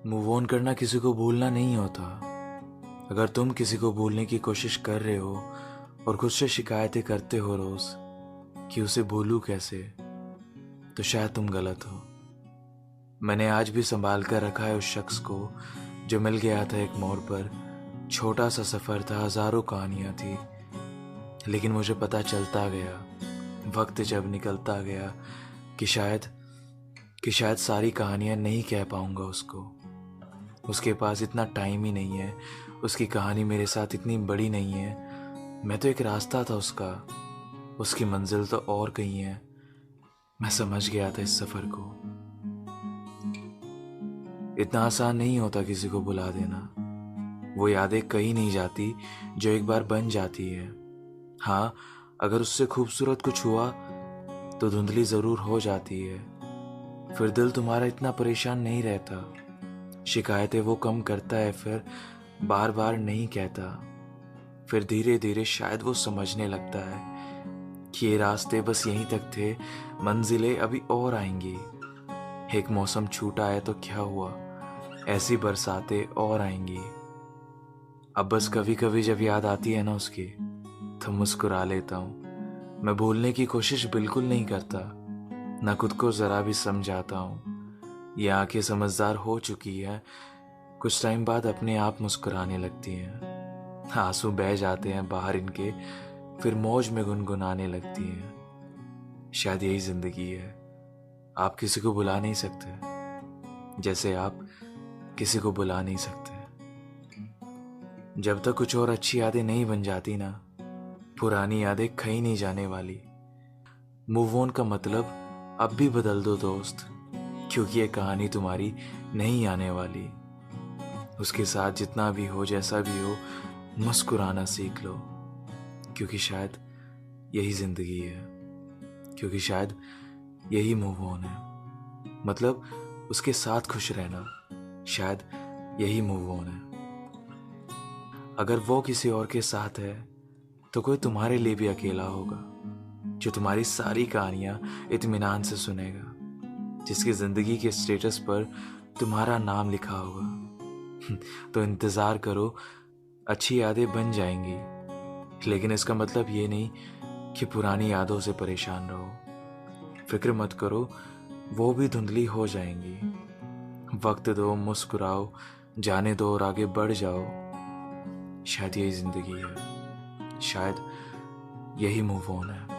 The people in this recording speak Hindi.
मूव ऑन करना किसी को भूलना नहीं होता। अगर तुम किसी को भूलने की कोशिश कर रहे हो और खुद से शिकायतें करते हो रोज कि उसे भूलूं कैसे, तो शायद तुम गलत हो। मैंने आज भी संभाल कर रखा है उस शख्स को जो मिल गया था एक मोड़ पर। छोटा सा सफर था, हजारों कहानियां थी, लेकिन मुझे पता चलता गया वक्त जब निकलता गया कि शायद सारी कहानियां नहीं कह पाऊंगा उसको। उसके पास इतना टाइम ही नहीं है, उसकी कहानी मेरे साथ इतनी बड़ी नहीं है। मैं तो एक रास्ता था उसका, उसकी मंजिल तो और कहीं है। मैं समझ गया था इस सफर को। इतना आसान नहीं होता किसी को भुला देना। वो यादें कहीं नहीं जाती जो एक बार बन जाती है। हाँ, अगर उससे खूबसूरत कुछ हुआ तो धुंधली जरूर हो जाती है। फिर दिल तुम्हारा इतना परेशान नहीं रहता। शिकायतें वो कम करता है, फिर बार बार नहीं कहता। फिर धीरे धीरे शायद वो समझने लगता है कि ये रास्ते बस यहीं तक थे, मंजिलें अभी और आएंगी। एक मौसम छूटा है तो क्या हुआ, ऐसी बरसातें और आएंगी। अब बस कभी कभी जब याद आती है ना उसकी, तो मुस्कुरा लेता हूँ। मैं भूलने की कोशिश बिल्कुल नहीं करता, ना खुद को जरा भी समझाता हूँ। ये आंखें समझदार हो चुकी है, कुछ टाइम बाद अपने आप मुस्कुराने लगती हैं। आंसू बह जाते हैं बाहर इनके, फिर मौज में गुनगुनाने लगती हैं। शायद यही जिंदगी है। आप किसी को बुला नहीं सकते जैसे आप किसी को बुला नहीं सकते। जब तक कुछ और अच्छी यादें नहीं बन जाती ना, पुरानी यादें कहीं नहीं जाने वाली। मूव ऑन का मतलब अब भी बदल दो दोस्त, क्योंकि ये कहानी तुम्हारी नहीं आने वाली। उसके साथ जितना भी हो, जैसा भी हो, मुस्कुराना सीख लो, क्योंकि शायद यही जिंदगी है। क्योंकि शायद यही मूव ऑन है। मतलब उसके साथ खुश रहना, शायद यही मूव ऑन है। अगर वो किसी और के साथ है तो कोई तुम्हारे लिए भी अकेला होगा, जो तुम्हारी सारी कहानियां इत्मीनान से सुनेगा, जिसकी जिंदगी के स्टेटस पर तुम्हारा नाम लिखा होगा। तो इंतजार करो, अच्छी यादें बन जाएंगी, लेकिन इसका मतलब ये नहीं कि पुरानी यादों से परेशान रहो। फिक्र मत करो, वो भी धुंधली हो जाएंगी। वक्त दो, मुस्कुराओ, जाने दो और आगे बढ़ जाओ। शायद यही जिंदगी है, शायद यही मूव ऑन है।